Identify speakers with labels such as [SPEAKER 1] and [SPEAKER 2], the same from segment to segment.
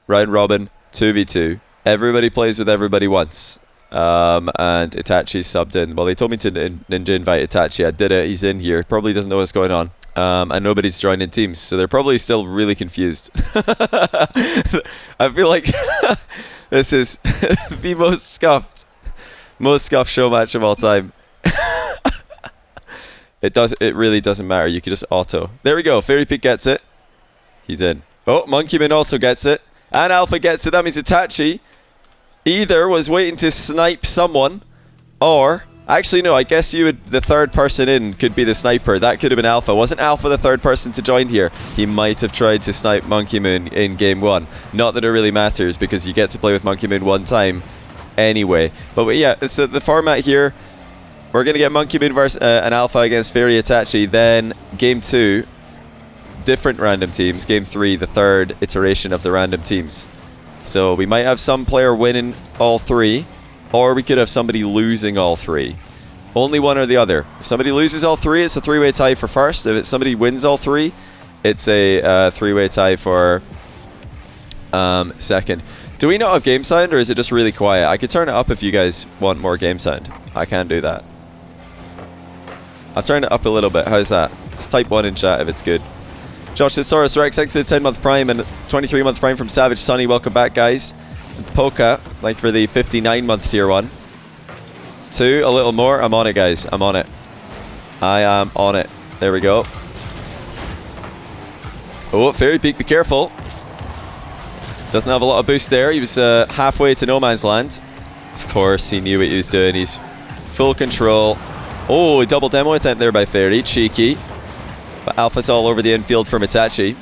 [SPEAKER 1] round robin, 2v2. Everybody plays with everybody once. And Itachi's subbed in. Well, they told me to ninja invite Itachi. I did it. He's in here. Probably doesn't know what's going on. And nobody's joined in teams, so they're probably still really confused. I feel like this is the most scuffed show match of all time. It really doesn't matter. You can just auto. There we go. Fairy Peak gets it. He's in. Oh, Monkeyman also gets it. And Alpha gets it. That means Itachi either was waiting to snipe someone, or actually no, I guess the third person in could be the sniper. That could have been Alpha. Wasn't Alpha the third person to join here? He might have tried to snipe Monkey Moon in game 1. Not that it really matters, because you get to play with Monkey Moon one time anyway. But yeah, so the format here, we're going to get Monkey Moon versus an Alpha against Fairy Itachi. Then game 2, different random teams. Game 3, the third iteration of the random teams. So we might have some player winning all 3, or we could have somebody losing all 3. Only one or the other. If somebody loses all 3, it's a 3-way tie for first. If somebody wins all 3, it's a 3-way tie for second. Do we not have game sound, or is it just really quiet? I could turn it up if you guys want more game sound. I can do that. I've turned it up a little bit. How's that? Just type 1 in chat if it's good. Josh Thesaurus Rex, thanks to the 10-month Prime and 23-month Prime from Savage Sunny. Welcome back, guys. And Polka, like for the 59-month tier 1. 2, a little more. I'm on it, guys. I'm on it. I am on it. There we go. Oh, Fairy Peak, be careful. Doesn't have a lot of boost there. He was halfway to no man's land. Of course, he knew what he was doing. He's full control. Oh, a double demo attempt there by Fairy. Cheeky. But Alpha's all over the infield from Itachi.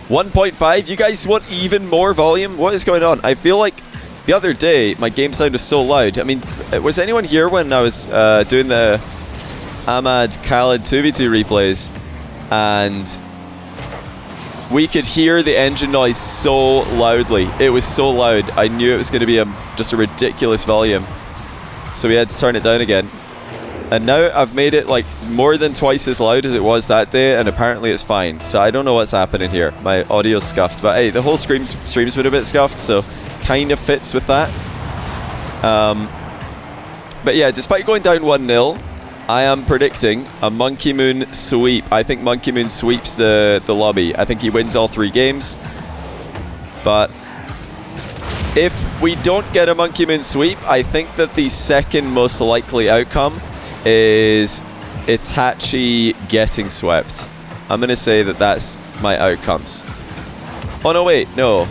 [SPEAKER 1] 1.5. You guys want even more volume? What is going on? I feel like the other day my game sound was so loud. I mean, was anyone here when I was doing the Ahmad Khalid 2v2 replays? And we could hear the engine noise so loudly. It was so loud. I knew it was going to be just a ridiculous volume. So we had to turn it down again. And now I've made it like more than twice as loud as it was that day, and apparently it's fine. So I don't know what's happening here. My audio's scuffed, but hey, the whole stream's been a bit scuffed, so kind of fits with that. But yeah, despite going down 1-0, I am predicting a Monkey Moon sweep. I think Monkey Moon sweeps the lobby. I think he wins all 3 games. But if we don't get a Monkey Moon sweep, I think that the second most likely outcome is Itachi getting swept. I'm going to say that that's my outcomes. Oh no, wait, no.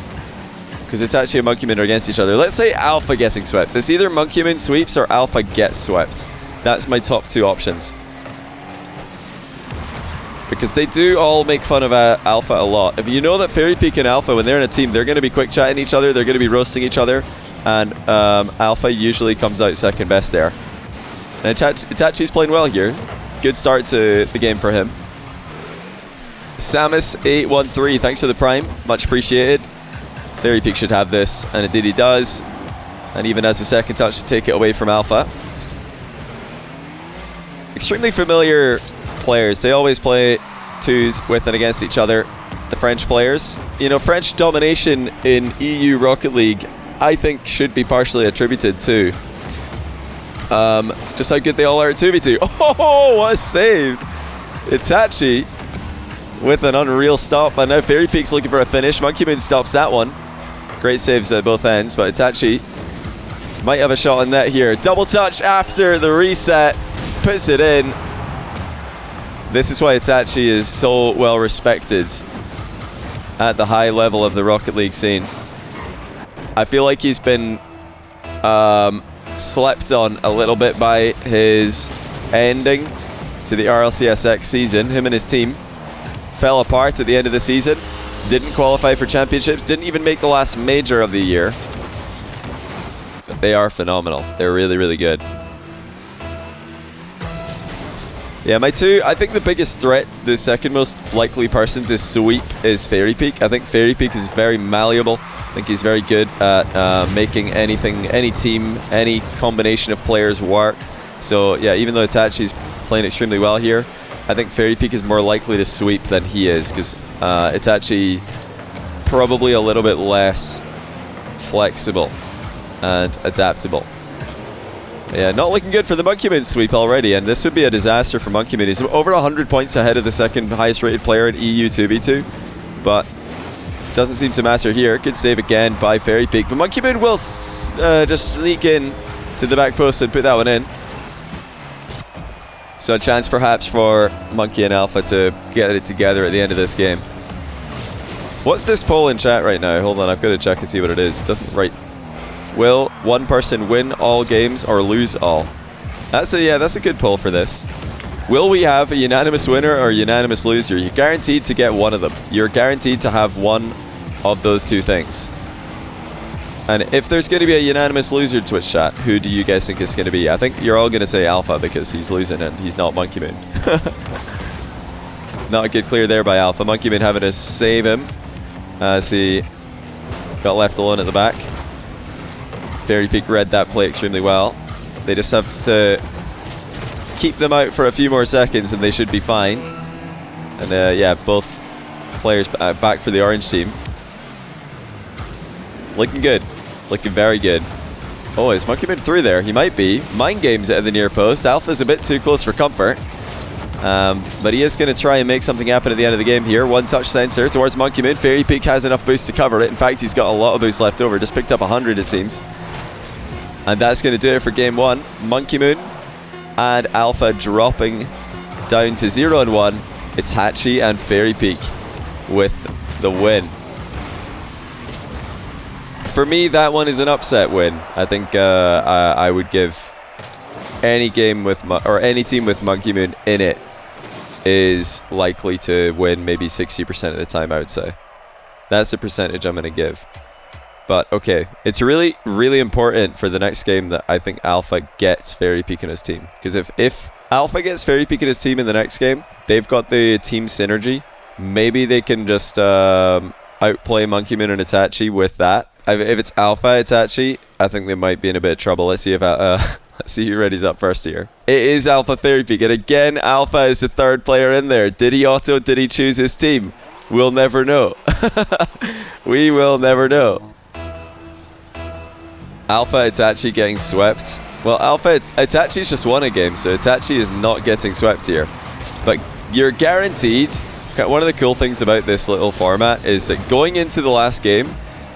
[SPEAKER 1] Because Itachi and Monkey Moon are against each other. Let's say Alpha getting swept. It's either Monkey Moon sweeps or Alpha gets swept. That's my top 2 options. Because they do all make fun of Alpha a lot. If you know that Fairy Peak and Alpha, when they're in a team, they're going to be quick chatting each other, they're going to be roasting each other, and Alpha usually comes out second best there. And Itachi's playing well here. Good start to the game for him. Samus813, thanks for the Prime. Much appreciated. Fairy Peak should have this, and indeed he does. And even has a second touch to take it away from Alpha. Extremely familiar players. They always play 2s with and against each other. The French players. You know, French domination in EU Rocket League, I think, should be partially attributed to just how good they all are at 2v2. Oh, what a save! Itachi with an unreal stop. And now Fairy Peak's looking for a finish. Monkey Moon stops that one. Great saves at both ends, but Itachi might have a shot on net here. Double touch after the reset. Puts it in. This is why Itachi is so well respected at the high level of the Rocket League scene. I feel like he's been slept on a little bit by his ending to the RLCSX season. Him and his team fell apart at the end of the season. Didn't qualify for championships. Didn't even make the last major of the year. But they are phenomenal. They're really, really good. Yeah, my 2, I think the biggest threat, the second most likely person to sweep is Fairy Peak. I think Fairy Peak is very malleable. I think he's very good at making anything, any team, any combination of players work. So yeah, even though Itachi's playing extremely well here, I think Fairy Peak is more likely to sweep than he is, because Itachi probably a little bit less flexible and adaptable. Yeah, not looking good for the Monkey Moon sweep already, and this would be a disaster for Monkey Moon. He's over 100 points ahead of the second highest rated player in EU 2v2, but doesn't seem to matter here. Good save again by Fairy Peak, but Monkey Moon will just sneak in to the back post and put that one in. So a chance perhaps for Monkey and Alpha to get it together at the end of this game. What's this poll in chat right now? Hold on, I've got to check and see what it is. It doesn't write. Will one person win all games or lose all? That's a good poll for this. Will we have a unanimous winner or a unanimous loser? You're guaranteed to get one of them. You're guaranteed to have one of those two things. And if there's going to be a unanimous loser Twitch chat, who do you guys think it's going to be? I think you're all going to say Alpha because he's losing and he's not Monkey Moon. Not a good clear there by Alpha. Monkey Moon having to save him as he got left alone at the back. Fairy Peak read that play extremely well. They just have to keep them out for a few more seconds and they should be fine. And yeah, both players back for the orange team. Looking good. Looking very good. Oh, is Monkey Moon through there? He might be. Mind games at the near post. Alpha's a bit too close for comfort. But he is going to try and make something happen at the end of the game here. One touch sensor towards Monkey Moon. Fairy Peak has enough boost to cover it. In fact, he's got a lot of boost left over. Just picked up 100 it seems. And that's going to do it for game one. Monkey Moon and Alpha dropping down to 0 and 1. Itachi and Fairy Peak with the win. For me, that one is an upset win. I think I would give any game with any team with Monkey Moon in it is likely to win maybe 60% of the time, I would say. That's the percentage I'm going to give. But okay, it's really, really important for the next game that I think Alpha gets Fairy Peak in his team. Because if Alpha gets Fairy Peak in his team in the next game, they've got the team synergy. Maybe they can just outplay Monkey Moon and Itachi with that. If it's Alpha Itachi, I think they might be in a bit of trouble. Let's see if let's see who ready's up first here. It is Alpha Fairy Peak, and again, Alpha is the third player in there. Did he auto? Did he choose his team? We'll never know. We will never know. Alpha Itachi getting swept. Well, Alpha Itachi's just won a game, so Itachi is not getting swept here. But you're guaranteed. One of the cool things about this little format is that going into the last game,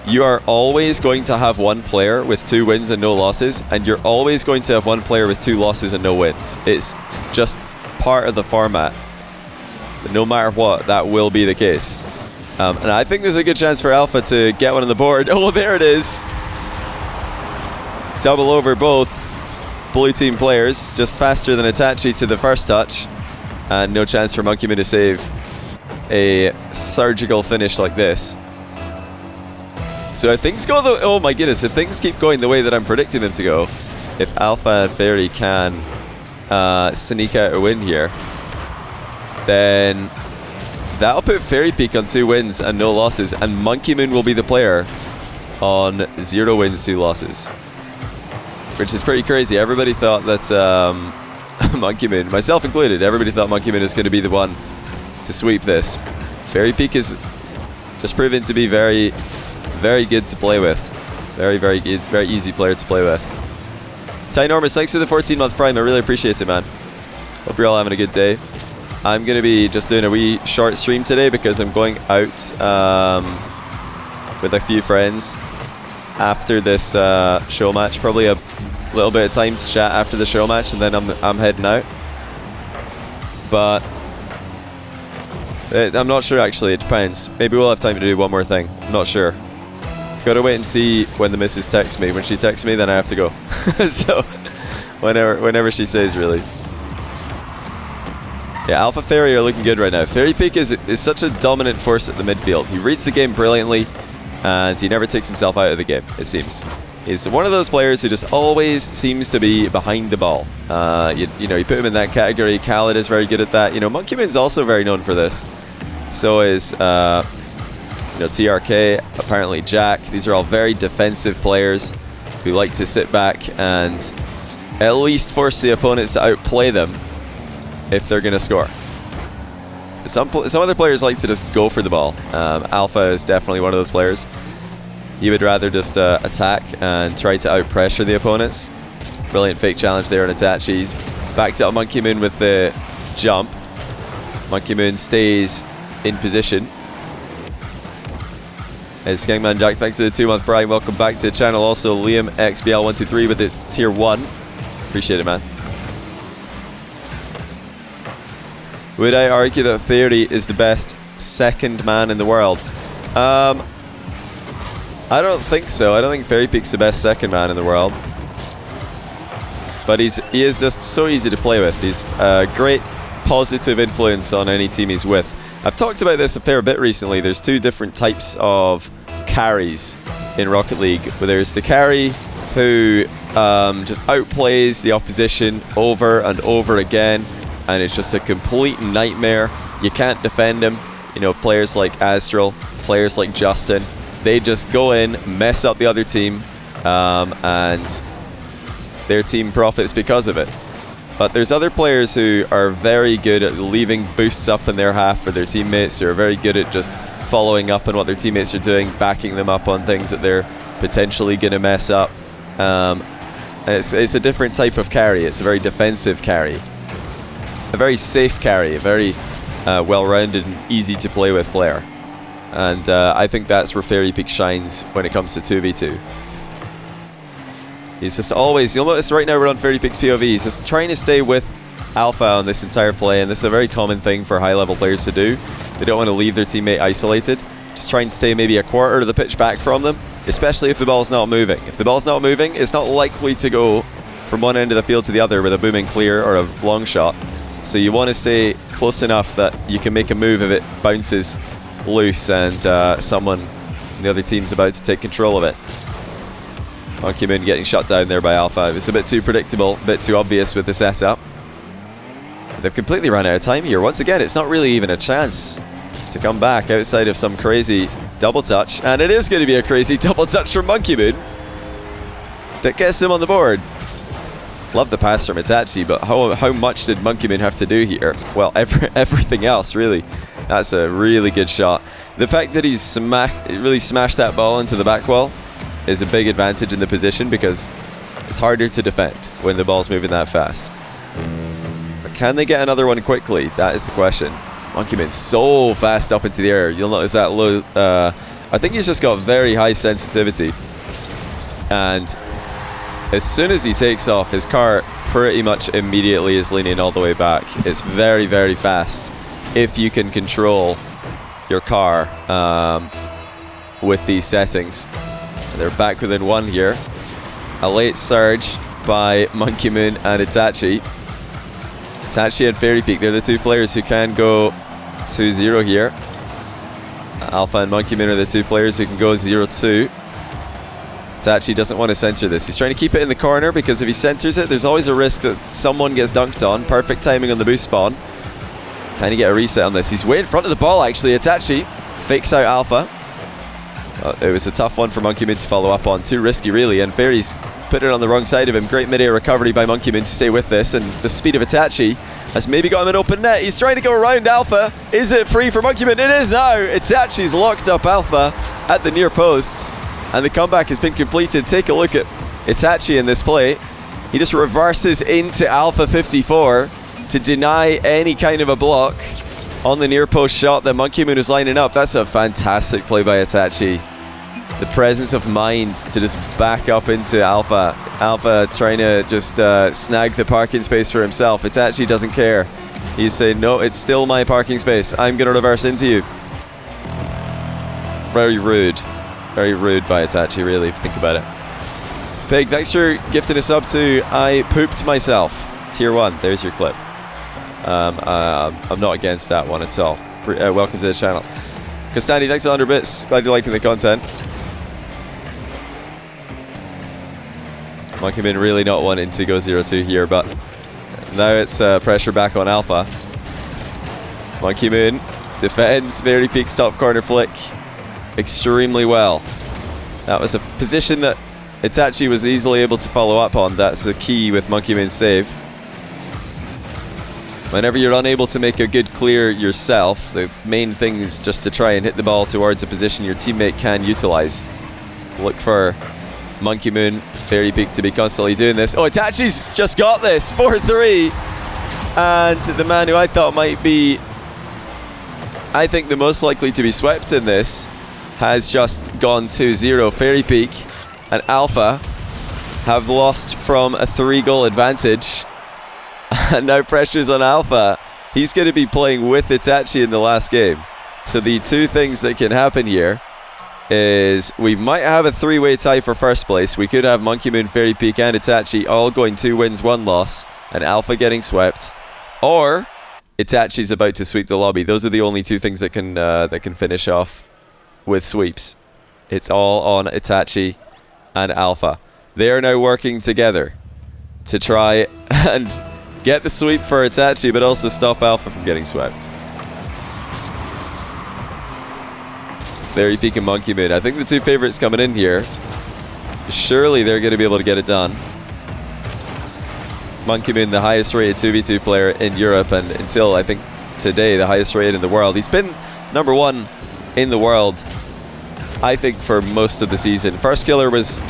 [SPEAKER 1] you are always going to have one player with 2 wins and no losses, and you're always going to have one player with 2 losses and no wins. It's just part of the format. But no matter what, that will be the case. And I think there's a good chance for Alpha to get one on the board. Oh, there it is. Double over both blue team players, just faster than Itachi to the first touch. And no chance for Monkey Moon to save a surgical finish like this. So if things go oh my goodness, if things keep going the way that I'm predicting them to go, if Alpha and Fairy can sneak out a win here, then that'll put Fairy Peak on 2 wins and no losses, and Monkey Moon will be the player on 0 wins, 2 losses. Which is pretty crazy. Everybody thought that Monkey Moon, myself included, everybody thought Monkey Moon is going to be the one to sweep this. Fairy Peak is just proven to be very, very good to play with. Very, very good, very easy player to play with. Tynormous, thanks for the 14-month Prime. I really appreciate it, man. Hope you're all having a good day. I'm going to be just doing a wee short stream today because I'm going out with a few friends after this show match. Probably a little bit of time to chat after the show match, and then I'm heading out. But I'm not sure actually. It depends. Maybe we'll have time to do one more thing. I'm not sure. Gotta wait and see when the missus texts me. When she texts me, then I have to go. So whenever she says, really. Yeah, Alpha Fairy are looking good right now. Fairy Peak is such a dominant force at the midfield. He reads the game brilliantly, and he never takes himself out of the game, it seems. He's one of those players who just always seems to be behind the ball. You know, you put him in that category. Khaled is very good at that. You know, Monkey Moon's also very known for this. So is you know, TRK, apparently Jack. These are all very defensive players who like to sit back and at least force the opponents to outplay them if they're going to score. Some other players like to just go for the ball. Alpha is definitely one of those players. He would rather just attack and try to out-pressure the opponents. Brilliant fake challenge there on Itachi. He's backed up Monkey Moon with the jump. Monkey Moon stays in position. It's Skangman Jack, thanks to the 2-month Brian. Welcome back to the channel. Also, Liam XBL123 with the tier 1. Appreciate it, man. Would I argue that Theory is the best second man in the world? I don't think so. I don't think Fairy Peak's the best second man in the world. But he is just so easy to play with. He's a great positive influence on any team he's with. I've talked about this a fair bit recently. There's 2 different types of carries in Rocket League. There's the carry who just outplays the opposition over and over again, and it's just a complete nightmare. You can't defend him. You know, players like Astral, players like Justin, they just go in, mess up the other team, and their team profits because of it. But there's other players who are very good at leaving boosts up in their half for their teammates, who are very good at just following up on what their teammates are doing, backing them up on things that they're potentially going to mess up. And it's a different type of carry. It's a very defensive carry. A very safe carry, a very well-rounded and easy to play with player. And I think that's where Fairy Peak shines when it comes to 2v2. He's just always, you'll notice right now we're on Fairy Peak's POV, he's just trying to stay with Alpha on this entire play, and this is a very common thing for high-level players to do. They don't want to leave their teammate isolated. Just try and stay maybe a quarter of the pitch back from them, especially if the ball's not moving. If the ball's not moving, it's not likely to go from one end of the field to the other with a booming clear or a long shot. So you want to stay close enough that you can make a move if it bounces loose and someone in the other team's about to take control of it. Monkey Moon getting shut down there by Alpha. It's a bit too predictable, a bit too obvious with the setup. They've completely run out of time here. Once again, it's not really even a chance to come back outside of some crazy double touch. And it is going to be a crazy double touch from Monkey Moon that gets him on the board. Love the pass from Itachi, but how much did Monkey Moon have to do here? Well, everything else, really. That's a really good shot. The fact that he's really smashed that ball into the back wall is a big advantage in the position, because it's harder to defend when the ball's moving that fast. But can they get another one quickly? That is the question. Monkey Moon so fast up into the air. You'll notice that low. I think he's just got very high sensitivity. And as soon as he takes off, his car pretty much immediately is leaning all the way back. It's very, very fast if you can control your car with these settings. They're back within 1 here. A late surge by Monkey Moon and Itachi. Itachi and Fairy Peak, they're the 2 players who can go 2-0 here. Alpha and Monkey Moon are the 2 players who can go 0-2. Itachi doesn't want to center this. He's trying to keep it in the corner, because if he centers it, there's always a risk that someone gets dunked on. Perfect timing on the boost spawn. Can he get a reset on this? He's way in front of the ball, actually. Itachi fakes out Alpha. It was a tough one for Monkey Moon to follow up on. Too risky, really, and Fairy's put it on the wrong side of him. Great mid-air recovery by Monkey Moon to stay with this, and the speed of Itachi has maybe got him an open net. He's trying to go around Alpha. Is it free for Monkey Moon? It is now. Itachi's locked up Alpha at the near post, and the comeback has been completed. Take a look at Itachi in this play. He just reverses into Alpha54 to deny any kind of a block on the near post shot that Monkey Moon is lining up. That's a fantastic play by Itachi. The presence of mind to just back up into Alpha. Alpha trying to just snag the parking space for himself. Itachi doesn't care. He's saying, no, it's still my parking space. I'm going to reverse into you. Very rude. Very rude by Itachi, really, if you think about it. Pig, thanks for gifting a sub to I Pooped Myself. Tier 1, there's your clip. I'm not against that one at all. Welcome to the channel. Costani, thanks for 100 bits. Glad you're liking the content. Monkey Moon really not wanting to go 0-2 here, but now it's pressure back on Alpha. Monkey Moon defends Fairy Peak's top corner flick extremely well. That was a position that Itachi was easily able to follow up on. That's the key with Monkey Moon's save. Whenever you're unable to make a good clear yourself, the main thing is just to try and hit the ball towards a position your teammate can utilize. Look for Monkey Moon, Fairy Peak to be constantly doing this. Oh, Itachi's just got this, 4-3. And the man who I thought might be, I think, the most likely to be swept in this has just gone 2-0. Fairy Peak and Alpha have lost from a 3-goal advantage. And now pressure's on Alpha. He's going to be playing with Itachi in the last game. So the two things that can happen here is we might have a 3-way tie for first place. We could have Monkey Moon, Fairy Peak and Itachi all going 2 wins, 1 loss, and Alpha getting swept. Or Itachi's about to sweep the lobby. Those are the only two things that can finish off with sweeps. It's all on Itachi and Alpha. They are now working together to try and get the sweep for Itachi, but also stop Alpha from getting swept. Fairy Peak and Monkey Moon. I think the two favorites coming in here. Surely they're going to be able to get it done. Monkey Moon, the highest rated 2v2 player in Europe, and until I think today, the highest rated in the world. He's been #1 in the world, I think, for most of the season. First Killer was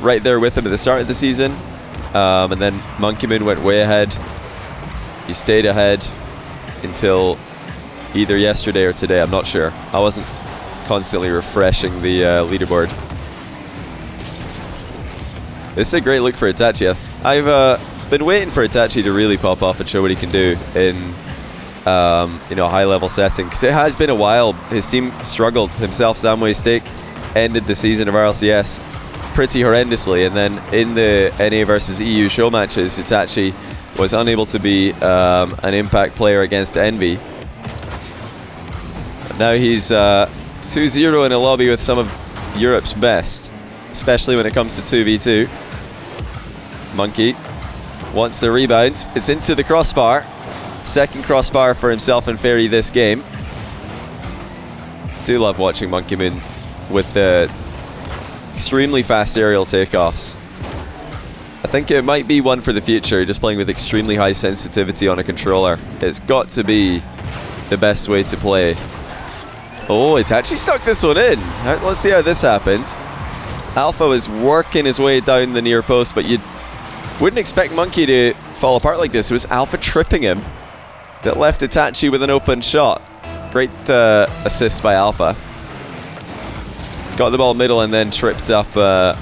[SPEAKER 1] right there with him at the start of the season. And then Monkey Moon went way ahead. He stayed ahead until either yesterday or today, I'm not sure. I wasn't constantly refreshing the leaderboard. This is a great look for Itachi. I've been waiting for Itachi to really pop off and show what he can do in a high-level setting, because it has been a while. His team struggled. Himself, Samway Steak ended the season of RLCS pretty horrendously, and then in the NA versus EU show matches, Itachi was unable to be an impact player against Envy. But now he's 2-0 in a lobby with some of Europe's best, especially when it comes to 2v2. Monkey wants the rebound. It's into the crossbar. Second crossbar for himself and Fairy this game. Do love watching Monkey Moon with the extremely fast aerial takeoffs. I think it might be one for the future, just playing with extremely high sensitivity on a controller. It's got to be the best way to play. Oh, it's actually stuck this one in. Let's see how this happened. Alpha was working his way down the near post, but you wouldn't expect Monkey to fall apart like this. It was Alpha tripping him that left Itachi with an open shot. Great assist by Alpha. Got the ball middle and then tripped up the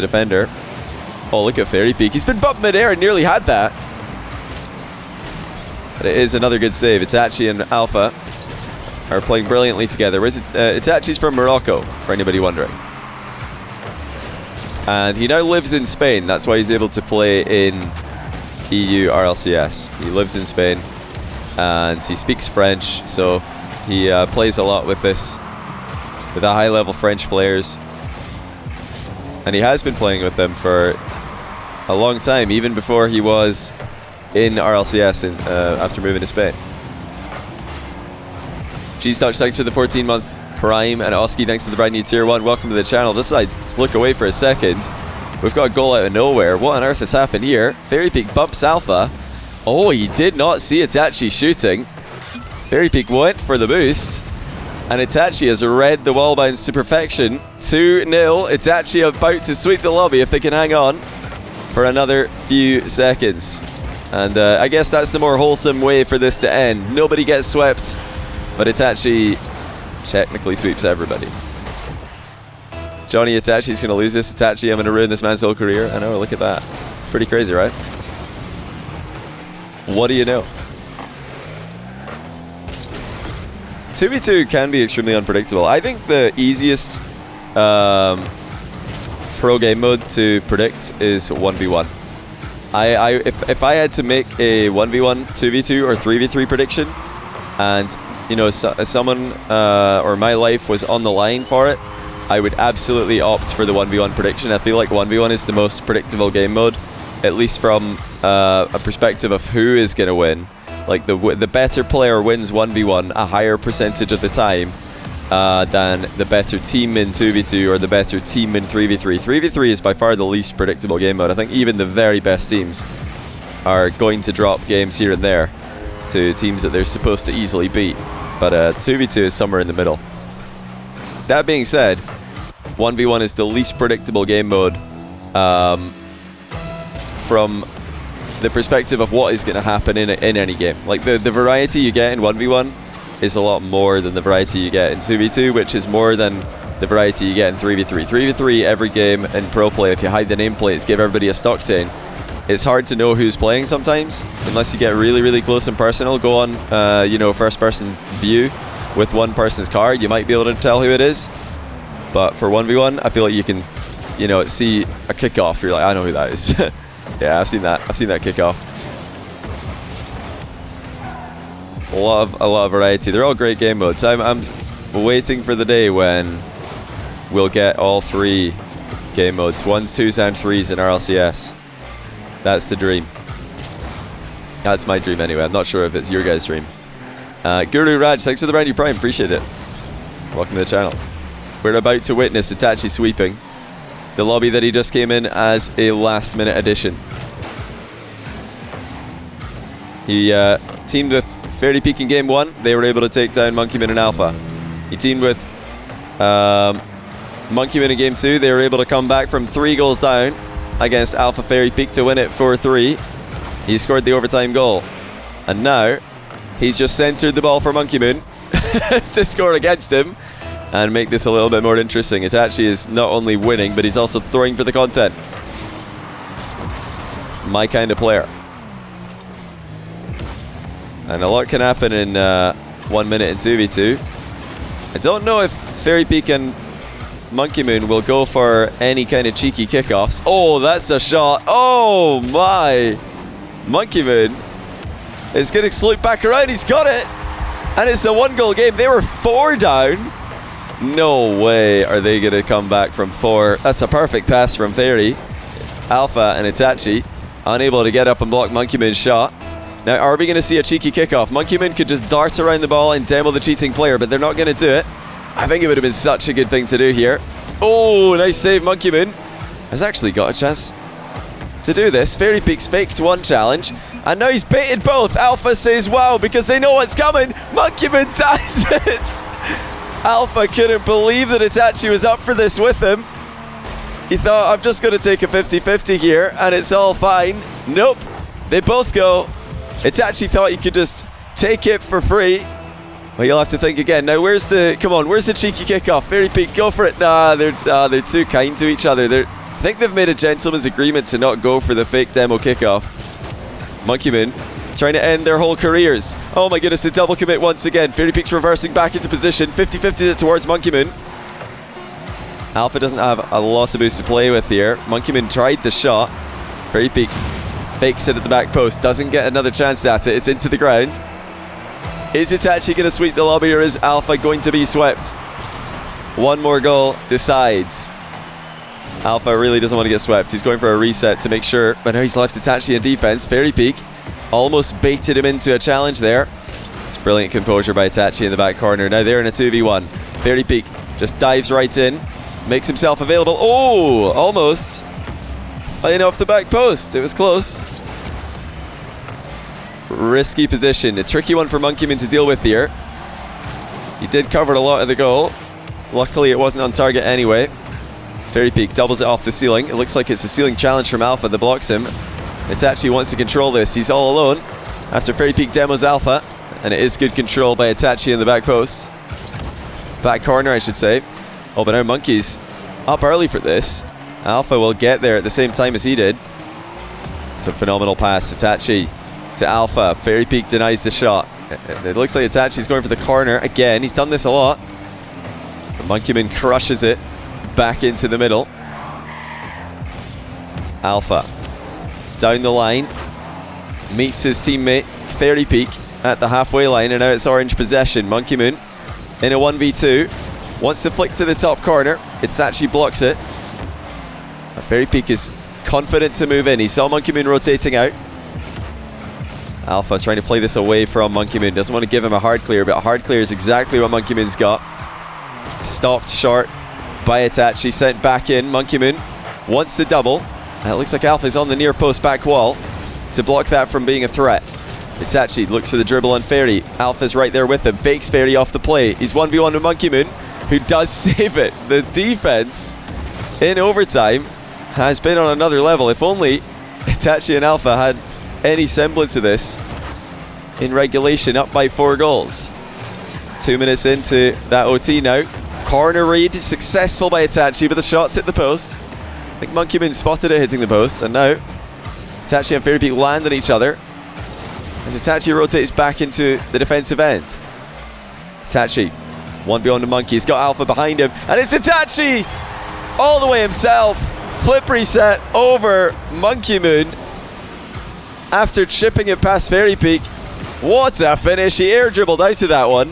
[SPEAKER 1] defender. Oh, look at Fairy Peak. He's been bumped mid-air and nearly had that. But it is another good save. Itachi and Alpha are playing brilliantly together. Itachi's from Morocco, for anybody wondering. And he now lives in Spain. That's why he's able to play in EU RLCS. He lives in Spain and he speaks French, so he plays a lot with the high-level French players, and he has been playing with them for a long time, even before he was in RLCS after moving to Spain. G-Touch, thanks for the 14-month Prime, and Oski, thanks to the brand new Tier 1. Welcome to the channel. Just as I look away for a second, we've got a goal out of nowhere. What on earth has happened here? Fairy Peak bumps Alpha. Oh, he did not see Itachi shooting. Fairy Peak went for the boost, and Itachi has read the wall bounce to perfection. 2-0. Itachi about to sweep the lobby if they can hang on for another few seconds. And I guess that's the more wholesome way for this to end. Nobody gets swept, but Itachi technically sweeps everybody. Johnny, Itachi's going to lose this. Itachi, I'm going to ruin this man's whole career. I know, look at that. Pretty crazy, right? What do you know? 2v2 can be extremely unpredictable. I think the easiest pro game mode to predict is 1v1. If I had to make a 1v1, 2v2, or 3v3 prediction, and someone or my life was on the line for it, I would absolutely opt for the 1v1 prediction. I feel like 1v1 is the most predictable game mode, at least from a perspective of who is going to win. Like the better player wins 1v1 a higher percentage of the time than the better team in 2v2 or the better team in 3v3. 3v3 is by far the least predictable game mode. I think even the very best teams are going to drop games here and there to teams that they're supposed to easily beat. But 2v2 is somewhere in the middle. That being said, 1v1 is the least predictable game mode from the perspective of what is going to happen in any game. Like the variety you get in 1v1 is a lot more than the variety you get in 2v2, which is more than the variety you get in 3v3. 3v3, every game in pro play, if you hide the nameplates, give everybody a stock tin, it's hard to know who's playing sometimes, unless you get really, really close and personal. Go on, you know, first-person view with one person's card, you might be able to tell who it is. But for 1v1, I feel like you can, you know, see a kickoff. You're like, I know who that is. Yeah, I've seen that kickoff. A lot of variety. They're all great game modes. I'm waiting for the day when we'll get all 3 game modes: 1s, 2s, and 3s in RLCS. That's the dream. That's my dream anyway. I'm not sure if it's your guys' dream. Guru Raj, thanks for the brand new Prime. Appreciate it. Welcome to the channel. We're about to witness Itachi sweeping the lobby that he just came in as a last-minute addition. He teamed with Fairy Peak in game 1. They were able to take down Monkeyman and Alpha. He teamed with Monkeyman in game 2. They were able to come back from 3 goals down against Alpha Fairy Peak to win it 4-3. He scored the overtime goal. And now, he's just centered the ball for Monkeyman to score against him and make this a little bit more interesting. Itachi is not only winning, but he's also throwing for the content. My kind of player. And a lot can happen in 1 minute in 2v2. I don't know if Fairy Peak and Monkeyman will go for any kind of cheeky kickoffs. Oh, that's a shot. Oh my. Monkeyman is going to slope back around. He's got it. And it's a 1-goal game. They were 4 down. No way are they going to come back from 4. That's a perfect pass from Fairy. Alpha and Itachi unable to get up and block Monkeyman's shot. Now, are we going to see a cheeky kickoff? Monkeyman could just dart around the ball and demo the cheating player, but they're not going to do it. I think it would have been such a good thing to do here. Oh, nice save. Monkeyman has actually got a chance to do this. Fairy Peak's faked 1 challenge, and now he's baited both. Alpha says wow because they know what's coming. Monkeyman ties it. Alpha couldn't believe that Itachi was up for this with him. He thought, I'm just going to take a 50-50 here, and it's all fine. Nope. They both go. Itachi thought he could just take it for free. Well, you'll have to think again. Now, where's the cheeky kickoff? Fairy Peak, go for it. Nah, they're too kind to each other. I think they've made a gentleman's agreement to not go for the fake demo kickoff. Monkeyman trying to end their whole careers. Oh my goodness, the double commit once again. Fairy Peak's reversing back into position. 50-50 towards Monkeyman. Alpha doesn't have a lot of boost to play with here. Monkeyman tried the shot. Fairy Peak fakes it at the back post. Doesn't get another chance at it. It's into the ground. Is Itachi going to sweep the lobby, or is Alpha going to be swept? 1 more goal decides. Alpha really doesn't want to get swept. He's going for a reset to make sure, but now he's left Itachi in defense. Fairy Peak almost baited him into a challenge there. It's brilliant composure by Itachi in the back corner. Now they're in a 2v1. Fairy Peak just dives right in, makes himself available. Oh, almost. Laying off the back post. It was close. Risky position. A tricky one for Monkeyman to deal with here. He did cover a lot of the goal. Luckily, it wasn't on target anyway. Fairy Peak doubles it off the ceiling. It looks like it's a ceiling challenge from Alpha that blocks him. Itachi wants to control this. He's all alone after Fairy Peak demos Alpha. And it is good control by Itachi in the back post. Back corner, I should say. Oh, but now Monkey's up early for this. Alpha will get there at the same time as he did. It's a phenomenal pass. Itachi to Alpha. Fairy Peak denies the shot. It looks like Itachi's going for the corner again. He's done this a lot. The Monkeyman crushes it back into the middle. Alpha down the line, meets his teammate Fairy Peak at the halfway line, and now it's orange possession. Monkeyman in a 1v2 wants to flick to the top corner. Itachi blocks it. Fairy Peak is confident to move in. He saw Monkeyman rotating out. Alpha trying to play this away from Monkeyman. Doesn't want to give him a hard clear, but a hard clear is exactly what Monkeyman's got. Stopped short by Itachi, sent back in. Monkeyman wants to double. It looks like Alpha's on the near post back wall. to block that from being a threat. Itachi looks for the dribble on Fairy. Alpha's right there with him. Fakes Fairy off the play. He's 1v1 with Monkey Moon, who does save it. The defense in overtime has been on another level. If only Itachi and Alpha had any semblance of this in regulation, up by 4 goals. 2 minutes into that OT now. Corner read, successful by Itachi, but the shots hit the post. I think Monkey Moon spotted it hitting the post, and now Itachi and Fairy Peak land on each other as Itachi rotates back into the defensive end. Itachi, 1v1 the Monkey. He's got Alpha behind him, and it's Itachi all the way himself. Flip reset over Monkey Moon after chipping it past Fairy Peak. What a finish. He air dribbled out of that one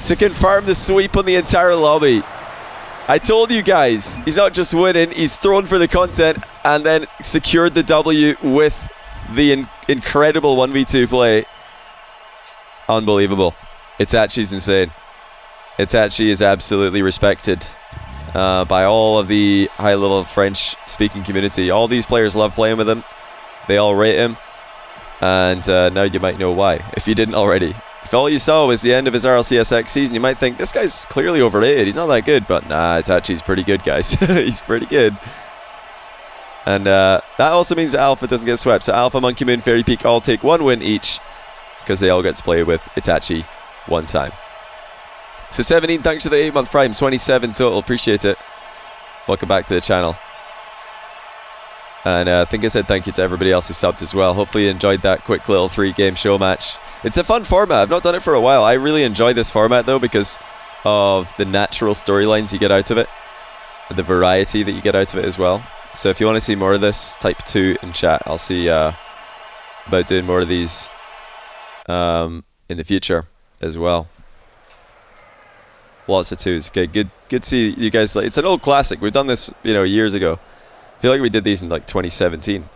[SPEAKER 1] to confirm the sweep on the entire lobby. I told you guys, he's not just winning, he's thrown for the content and then secured the W with the incredible 1v2 play. Unbelievable. Itachi's insane. Itachi is absolutely respected by all of the high-level French-speaking community. All these players love playing with him. They all rate him. And now you might know why, if you didn't already. If all you saw was the end of his RLCSX season, you might think, this guy's clearly overrated. He's not that good. But nah, Itachi's pretty good, guys. He's pretty good. And that also means that Alpha doesn't get swept. So Alpha, Monkey Moon, Fairy Peak all take 1 win each, because they all get to play with Itachi 1 time. So 17, thanks for the 8-month prime. 27 total, appreciate it. Welcome back to the channel. And I think I said thank you to everybody else who subbed as well. Hopefully you enjoyed that quick little 3-game show match. It's a fun format. I've not done it for a while. I really enjoy this format though, because of the natural storylines you get out of it, and the variety that you get out of it as well. So if you want to see more of this, type 2 in chat. I'll see about doing more of these in the future as well. Lots of 2s. Okay, good to see you guys. It's an old classic. We've done this, years ago. I feel like we did these in like 2017,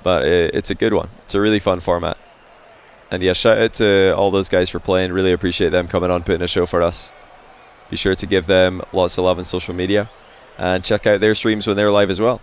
[SPEAKER 1] but it's a good one. It's a really fun format. And yeah, shout out to all those guys for playing. Really appreciate them coming on, putting a show for us. Be sure to give them lots of love on social media and check out their streams when they're live as well.